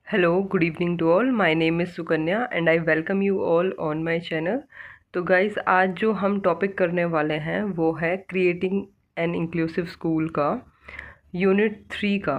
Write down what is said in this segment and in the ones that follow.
Hello, good evening to all. My name is Sukanya and I welcome you all on my channel. तो guys आज जो हम topic करने वाले हैं वो है क्रिएटिंग एन इंक्लूसिव स्कूल का यूनिट 3 का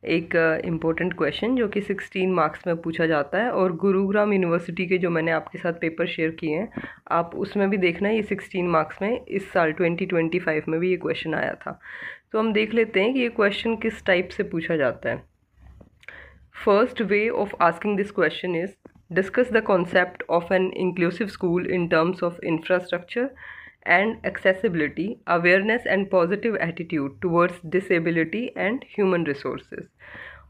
एक इम्पोर्टेंट क्वेश्चन जो कि 16 मार्क्स में पूछा जाता है। और गुरुग्राम यूनिवर्सिटी के जो मैंने आपके साथ पेपर शेयर किए हैं आप उसमें भी देखना, ये 16 मार्क्स में इस साल 2025 में भी ये क्वेश्चन आया था। तो हम देख लेते हैं कि ये क्वेश्चन किस टाइप से पूछा जाता है। First way of asking this question is discuss the concept of an inclusive school in terms of infrastructure and accessibility, awareness and positive attitude towards disability and human resources.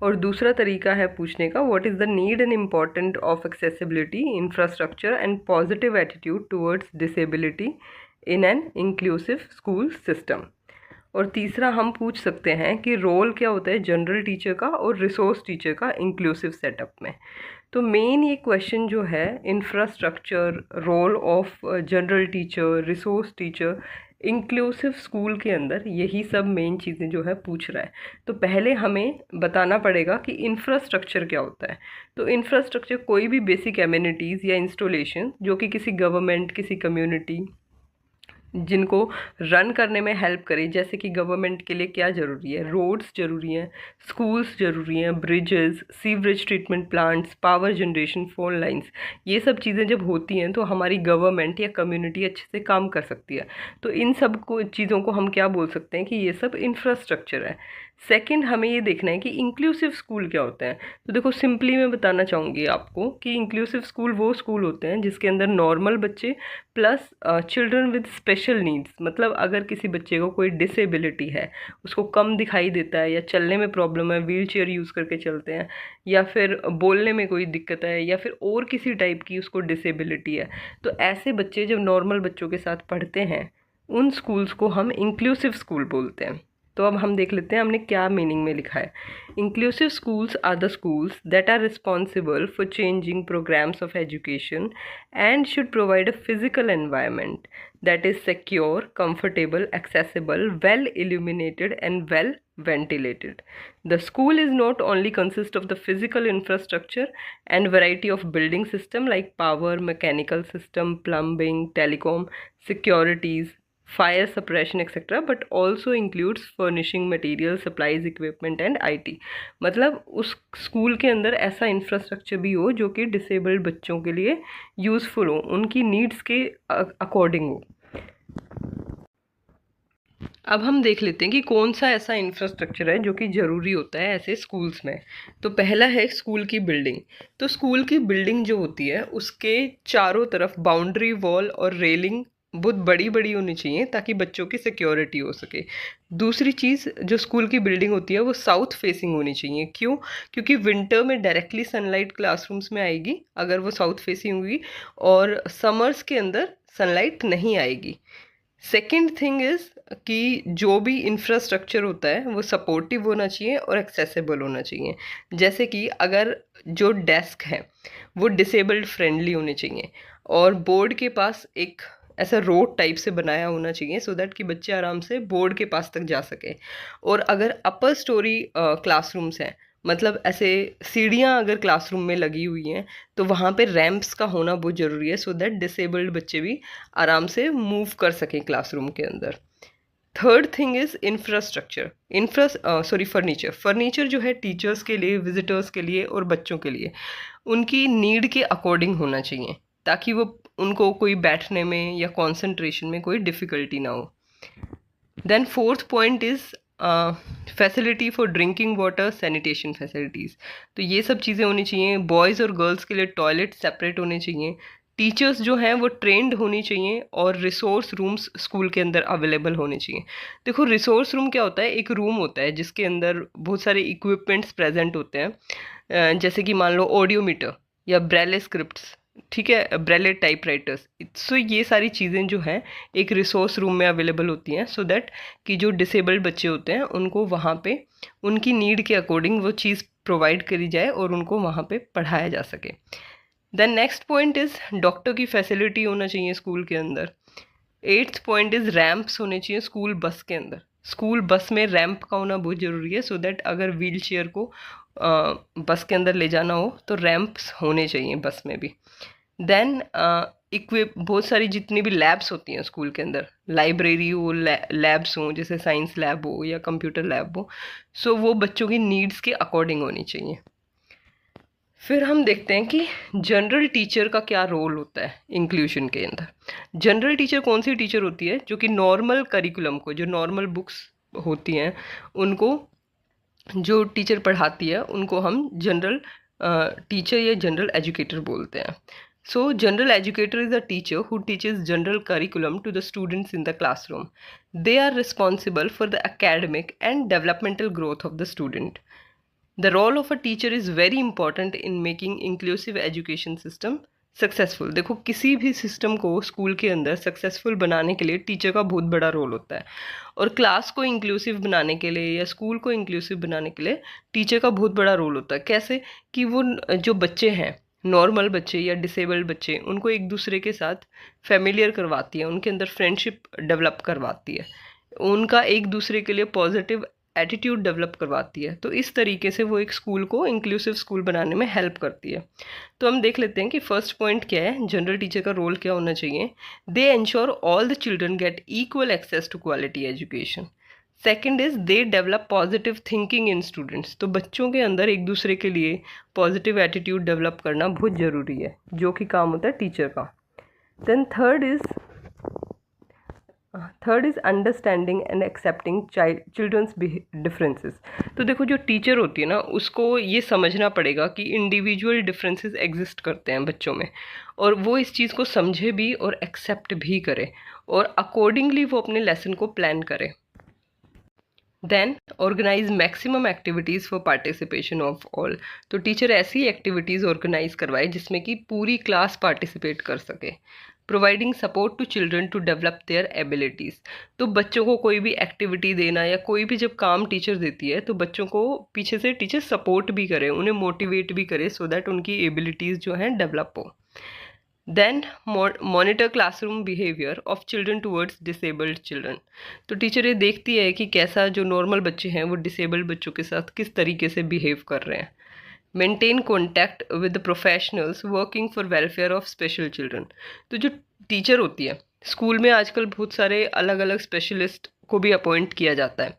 और दूसरा तरीका है पूछने का what is the need and importance of accessibility, infrastructure and positive attitude towards disability in an inclusive school system. और तीसरा हम पूछ सकते हैं कि रोल क्या होता है जनरल टीचर का और रिसोर्स टीचर का इंक्लूसिव सेटअप में। तो मेन ये क्वेश्चन जो है infrastructure, role of general teacher, resource teacher inclusive school के अंदर, यही सब मेन चीज़ें जो है पूछ रहा है। तो पहले हमें बताना पड़ेगा कि इंफ्रास्ट्रक्चर क्या होता है। तो इंफ्रास्ट्रक्चर कोई भी बेसिक एमिनिटीज़ या इंस्टॉलेशन जो कि किसी गवर्नमेंट, किसी कम्युनिटी जिनको रन करने में हेल्प करे। जैसे कि गवर्नमेंट के लिए क्या ज़रूरी है, रोड्स ज़रूरी हैं, स्कूल्स ज़रूरी हैं, bridges, sewerage treatment plants, power generation, phone lines, ये सब चीज़ें जब होती हैं तो हमारी गवर्नमेंट या कम्युनिटी अच्छे से काम कर सकती है। तो इन सब को चीज़ों को हम क्या बोल सकते हैं कि ये सब इंफ्रास्ट्रक्चर है। सेकंड हमें ये देखना है कि इंक्लूसिव स्कूल क्या होता है। तो देखो सिंपली मैं बताना चाहूँगी आपको कि इंक्लूसिव स्कूल वो स्कूल होते हैं जिसके अंदर नॉर्मल बच्चे plus children with special needs, मतलब अगर किसी बच्चे को कोई डिसेबिलिटी है, उसको कम दिखाई देता है या चलने में प्रॉब्लम है, व्हील चेयर यूज़ करके चलते हैं, या फिर बोलने में कोई दिक्कत है, या फिर और किसी टाइप की उसको डिसेबिलिटी है, तो ऐसे बच्चे जब नॉर्मल बच्चों के साथ पढ़ते हैं उन स्कूल्स को हम इंक्लूसिव स्कूल बोलते हैं। तो अब हम देख लेते हैं हमने क्या मीनिंग में लिखा है। Inclusive schools are the schools that are responsible for changing programs of education and should provide a physical environment that is secure, comfortable, accessible, well illuminated and well ventilated. The school is not only consist of the physical infrastructure and variety of building system like power, mechanical system, plumbing, telecom, securities, fire suppression etc, but also includes furnishing material, supplies, equipment and IT। मतलब उस school के अंदर ऐसा infrastructure भी हो जो कि disabled बच्चों के लिए यूज़फुल हो, उनकी नीड्स के अकॉर्डिंग हो। अब हम देख लेते हैं कि कौन सा ऐसा इंफ्रास्ट्रक्चर है जो कि ज़रूरी होता है ऐसे स्कूल्स में। तो पहला है स्कूल की बिल्डिंग। तो स्कूल की बिल्डिंग जो होती है उसके चारों तरफ बाउंड्री वॉल और रेलिंग बहुत बड़ी बड़ी होनी चाहिए ताकि बच्चों की सिक्योरिटी हो सके। दूसरी चीज़, जो स्कूल की बिल्डिंग होती है वो साउथ फेसिंग होनी चाहिए। क्यों? क्योंकि विंटर में डायरेक्टली सनलाइट क्लासरूम्स में आएगी अगर वो साउथ फेसिंग होगी, और समर्स के अंदर सनलाइट नहीं आएगी। सेकेंड थिंग इज़ कि जो भी इंफ्रास्ट्रक्चर होता है वो सपोर्टिव होना चाहिए और एक्सेसिबल होना चाहिए। जैसे कि अगर जो डेस्क है वो डिसेबल्ड फ्रेंडली होने चाहिए, और बोर्ड के पास एक ऐसा रोड टाइप से बनाया होना चाहिए सो दैट कि बच्चे आराम से बोर्ड के पास तक जा सके। और अगर अपर स्टोरी क्लासरूम्स हैं, मतलब ऐसे सीढ़ियाँ अगर क्लासरूम में लगी हुई हैं, तो वहाँ पे रैंप्स का होना बहुत ज़रूरी है सो दैट डिसेबल्ड बच्चे भी आराम से मूव कर सकें क्लासरूम के अंदर। Third thing is infrastructure, furniture. Furniture जो है टीचर्स के लिए, विजिटर्स के लिए और बच्चों के लिए उनकी नीड के अकॉर्डिंग होना चाहिए ताकि वो उनको कोई बैठने में या कंसंट्रेशन में कोई डिफ़िकल्टी ना हो। Then fourth point is facility for drinking water, sanitation facilities. तो ये सब चीज़ें होनी चाहिए। बॉयज़ और गर्ल्स के लिए टॉयलेट सेपरेट होने चाहिए। टीचर्स जो हैं वो ट्रेंड होनी चाहिए, और रिसोर्स रूम्स स्कूल के अंदर अवेलेबल होने चाहिए। देखो रिसोर्स रूम क्या होता है, एक रूम होता है जिसके अंदर बहुत सारे इक्विपमेंट्स प्रेजेंट होते हैं, जैसे कि मान लो ऑडियोमीटर या ब्रेले स्क्रिप्ट्स, ठीक है, ब्रेले टाइपराइटर्स। सो ये सारी चीज़ें जो हैं एक रिसोर्स रूम में अवेलेबल होती हैं सो दैट कि जो डिसेबल्ड बच्चे होते हैं उनको वहाँ पे उनकी नीड के अकॉर्डिंग वो चीज़ प्रोवाइड करी जाए और उनको वहाँ पे पढ़ाया जा सके। Then next point is doctor की फैसिलिटी होना चाहिए स्कूल के अंदर। एट्थ पॉइंट इज़ रैम्प्स होने चाहिए स्कूल बस के अंदर। स्कूल बस में रैंप का होना बहुत ज़रूरी है सो दैट अगर व्हील चेयर को बस के अंदर ले जाना हो तो रैंप्स होने चाहिए बस में भी। देन बहुत सारी जितनी भी लैब्स होती हैं स्कूल के अंदर, लाइब्रेरी हो, लैब्स हों, जैसे साइंस लैब हो या कंप्यूटर लैब हो, सो वो बच्चों की नीड्स के अकॉर्डिंग होनी चाहिए। फिर हम देखते हैं कि जनरल टीचर का क्या रोल होता है इंक्लूजन के अंदर। जनरल टीचर कौन सी टीचर होती है? जो कि नॉर्मल करिकुलम को, जो नॉर्मल बुक्स होती हैं उनको जो टीचर पढ़ाती है उनको हम जनरल टीचर या जनरल एजुकेटर बोलते हैं। सो general educator is a teacher who teaches general curriculum to the students in the classroom. They are responsible for the academic and developmental growth of the student. The role of a teacher is very important in making inclusive education system successful. देखो, किसी भी system को school के अंदर successful बनाने के लिए teacher का बहुत बड़ा रोल होता है, और क्लास को इंक्लूसिव बनाने के लिए या स्कूल को इंक्लूसिव बनाने के लिए टीचर का बहुत बड़ा रोल होता है। कैसे? कि वो जो बच्चे हैं, नॉर्मल बच्चे या डिसेबल्ड बच्चे, उनको एक दूसरे के साथ फेमिलियर करवाती है, उनके अंदर फ्रेंडशिप डेवलप करवाती है, उनका एक दूसरे के लिए पॉजिटिव एटीट्यूड डेवलप करवाती है। तो इस तरीके से वो एक स्कूल को इंक्लूसिव स्कूल बनाने में हेल्प करती है। तो हम देख लेते हैं कि फर्स्ट पॉइंट क्या है, जनरल टीचर का रोल क्या होना चाहिए। They ensure all the children get equal access to quality education. Second is they develop positive thinking in students. तो बच्चों के अंदर एक दूसरे के लिए पॉजिटिव एटीट्यूड डेवलप करना बहुत ज़रूरी है, जो कि काम होता है टीचर का। Then third is understanding and accepting childrens differences. तो देखो, जो टीचर होती है ना, उसको ये समझना पड़ेगा कि इंडिविजुअल डिफरेंसेस एग्जिस्ट करते हैं बच्चों में, और वो इस चीज़ को समझे भी और एक्सेप्ट भी करे, और अकॉर्डिंगली वो अपने लेसन को प्लान करे। Then organise maximum activities for participation of all. तो टीचर ऐसी एक्टिविटीज़ ऑर्गेनाइज करवाए जिसमें कि पूरी क्लास पार्टिसिपेट कर सके। Providing support to children to develop their abilities. तो बच्चों को कोई भी एक्टिविटी देना या कोई भी जब काम टीचर देती है तो बच्चों को पीछे से टीचर सपोर्ट भी करे, उन्हें मोटिवेट भी करे, सो दैट उनकी एबिलिटीज़ जो हैं डेवलप हो। देन monitor classroom behaviour of children towards disabled children. तो टीचर ये देखती है कि कैसा जो नॉर्मल बच्चे हैं वो डिसेबल्ड बच्चों के साथ किस तरीके से बिहेव कर रहे हैं। Maintain contact with professionals working for welfare of special children. तो जो टीचर होती है स्कूल में, आजकल बहुत सारे अलग अलग स्पेशलिस्ट को भी अपॉइंट किया जाता है,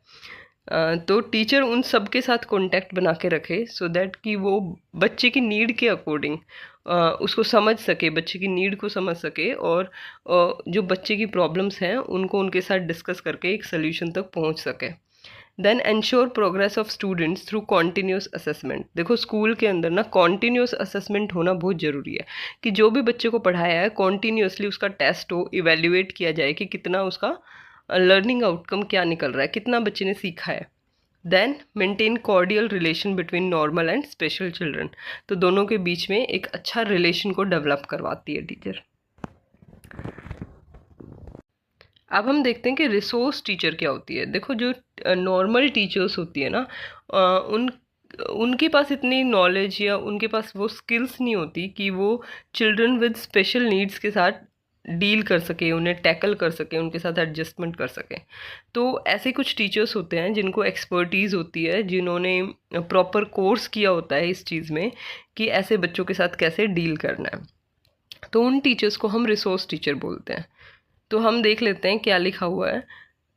तो टीचर उन सब के साथ कांटेक्ट बना के रखे, सो दैट कि वो बच्चे की नीड के अकॉर्डिंग उसको समझ सके, बच्चे की नीड को समझ सके, और जो बच्चे की प्रॉब्लम्स हैं उनको उनके साथ डिस्कस करके एक सोल्यूशन तक पहुंच सके। Then ensure progress of students through continuous assessment. देखो, स्कूल के अंदर ना कॉन्टीन्यूस असेसमेंट होना बहुत ज़रूरी है, कि जो भी बच्चे को पढ़ाया है कॉन्टीन्यूसली उसका टेस्ट हो, इवेल्युएट किया जाए कि कितना उसका लर्निंग आउटकम क्या निकल रहा है, कितना बच्चे ने सीखा है। Then maintain cordial relation between normal and special children. तो दोनों के बीच में एक अच्छा रिलेशन को डेवलप करवाती है टीचर। अब हम देखते हैं कि रिसोर्स टीचर क्या होती है। देखो, जो नॉर्मल टीचर्स होती है ना, उनके पास इतनी नॉलेज या उनके पास वो स्किल्स नहीं होती कि वो चिल्ड्रन विद स्पेशल नीड्स के साथ डील कर सके, उन्हें टैकल कर सके, उनके साथ एडजस्टमेंट कर सके। तो ऐसे कुछ टीचर्स होते हैं जिनको एक्सपर्टीज़ होती है, जिन्होंने प्रॉपर कोर्स किया होता है इस चीज़ में कि ऐसे बच्चों के साथ कैसे डील करना है। तो उन टीचर्स को हम रिसोर्स टीचर बोलते हैं। तो हम देख लेते हैं क्या लिखा हुआ है।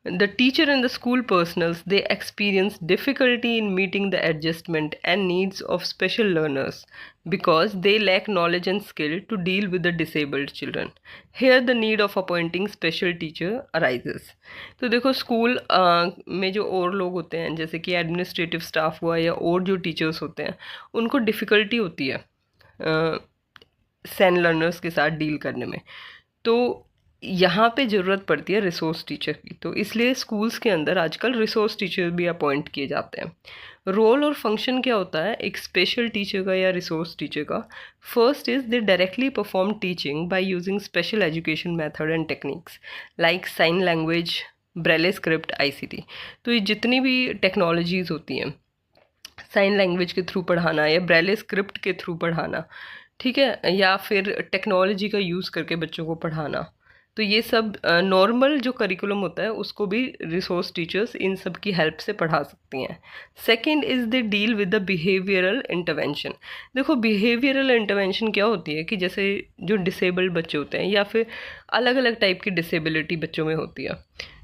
The teacher and the school personals, they experience difficulty in meeting the adjustment and needs of special learners because they lack knowledge and skill to deal with the disabled children. Here the need of appointing special teacher arises. तो देखो, school में जो और लोग होते हैं, जैसे कि एडमिनिस्ट्रेटिव स्टाफ हुआ या और जो टीचर्स होते हैं, उनको डिफ़िकल्टी होती है सैन लर्नर्स के साथ डील करने में। तो यहाँ पे ज़रूरत पड़ती है रिसोर्स टीचर की। तो इसलिए स्कूल्स के अंदर आजकल रिसोर्स टीचर भी अपॉइंट किए जाते हैं। रोल और फंक्शन क्या होता है एक स्पेशल टीचर का या रिसोर्स टीचर का? First is they directly perform teaching by using special education method and techniques like sign language, Braille script, ICT। तो ये जितनी भी टेक्नोलॉजीज़ होती हैं, साइन लैंग्वेज के थ्रू पढ़ाना या ब्रेले स्क्रिप्ट के थ्रू पढ़ाना, ठीक है, या फिर टेक्नोलॉजी का यूज़ करके बच्चों को पढ़ाना, तो ये सब नॉर्मल जो करिकुलम होता है उसको भी रिसोर्स टीचर्स इन सब की हेल्प से पढ़ा सकती हैं। Second is they deal with the behavioural intervention. देखो बिहेवियरल इंटरवेंशन क्या होती है कि जैसे जो डिसेबल्ड बच्चे होते हैं या फिर अलग अलग टाइप की डिसेबिलिटी बच्चों में होती है,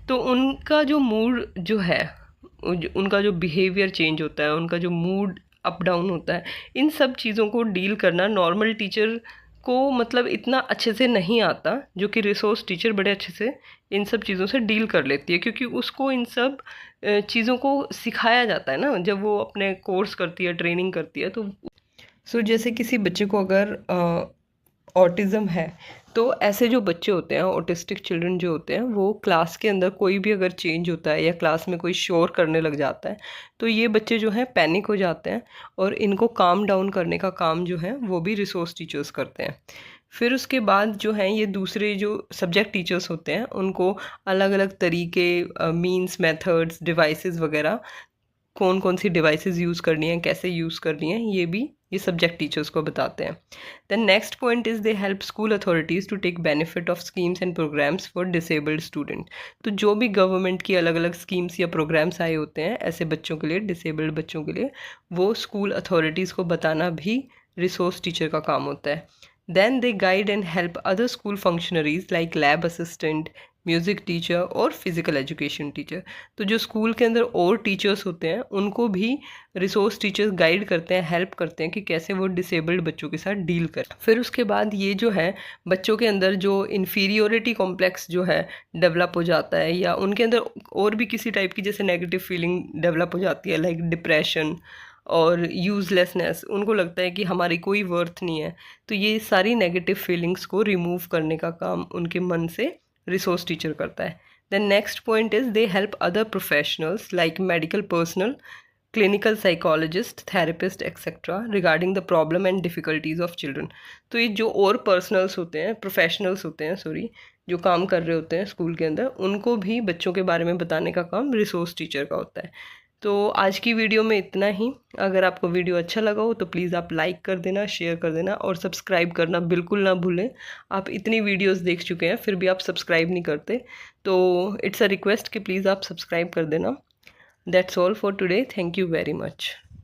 तो उनका जो मूड जो है, उनका जो बिहेवियर चेंज होता है, उनका जो मूड अप डाउन होता है, इन सब चीज़ों को डील करना नॉर्मल टीचर को मतलब इतना अच्छे से नहीं आता, जो कि रिसोर्स टीचर बड़े अच्छे से इन सब चीज़ों से डील कर लेती है, क्योंकि उसको इन सब चीज़ों को सिखाया जाता है ना जब वो अपने कोर्स करती है, ट्रेनिंग करती है। तो जैसे किसी बच्चे को अगर ऑटिज़म है, तो ऐसे जो बच्चे होते हैं, ऑटिस्टिक चिल्ड्रन जो होते हैं, वो क्लास के अंदर कोई भी अगर चेंज होता है या क्लास में कोई शोर करने लग जाता है, तो ये बच्चे जो हैं पैनिक हो जाते हैं, और इनको काम डाउन करने का काम जो है वो भी रिसोर्स टीचर्स करते हैं। फिर उसके बाद जो हैं ये दूसरे जो सब्जेक्ट टीचर्स होते हैं, उनको अलग अलग तरीके, मीन्स, मेथड्स, डिवाइसेस वगैरह, कौन कौन सी डिवाइसेस यूज़ करनी है, कैसे यूज़ करनी है, ये भी ये सब्जेक्ट टीचर्स को बताते हैं। Then next point is they help school authorities to take benefit of schemes and programmes for disabled student. तो जो भी गवर्नमेंट की अलग अलग स्कीम्स या प्रोग्राम्स आए होते हैं ऐसे बच्चों के लिए, डिसेबल्ड बच्चों के लिए, वो स्कूल अथॉरिटीज़ को बताना भी रिसोर्स टीचर का काम होता है। Then they guide and help other school functionaries like lab assistant, music teacher और फिज़िकल एजुकेशन टीचर। तो जो स्कूल के अंदर और टीचर्स होते हैं उनको भी रिसोर्स टीचर्स गाइड करते हैं, हेल्प करते हैं कि कैसे वो डिसेबल्ड बच्चों के साथ डील करें। फिर उसके बाद ये जो है बच्चों के अंदर जो इन्फीरियोरिटी कॉम्प्लेक्स जो है डेवलप हो जाता है, या उनके अंदर और भी किसी टाइप की जैसे नेगेटिव फीलिंग डेवलप हो जाती है, लाइक डिप्रेशन और यूज़लेसनेस, उनको लगता है कि हमारी कोई वर्थ नहीं है। तो ये सारी नेगेटिव फीलिंग्स को रिमूव करने का काम उनके मन से रिसोर्स टीचर करता है। Then next point is they help other professionals like medical personnel, clinical psychologist, therapist etcetera regarding the problem and difficulties of children. तो ये जो और पर्सनल्स होते हैं, प्रोफेशनल्स होते हैं, सॉरी, जो काम कर रहे होते हैं स्कूल के अंदर, उनको भी बच्चों के बारे में बताने का काम रिसोर्स टीचर का होता है। तो आज की वीडियो में इतना ही। अगर आपको वीडियो अच्छा लगा हो तो प्लीज़ आप लाइक कर देना, शेयर कर देना और सब्सक्राइब करना बिल्कुल ना भूलें। आप इतनी वीडियोस देख चुके हैं फिर भी आप सब्सक्राइब नहीं करते, तो इट्स अ रिक्वेस्ट कि प्लीज़ आप सब्सक्राइब कर देना। That's all for today, thank you very much.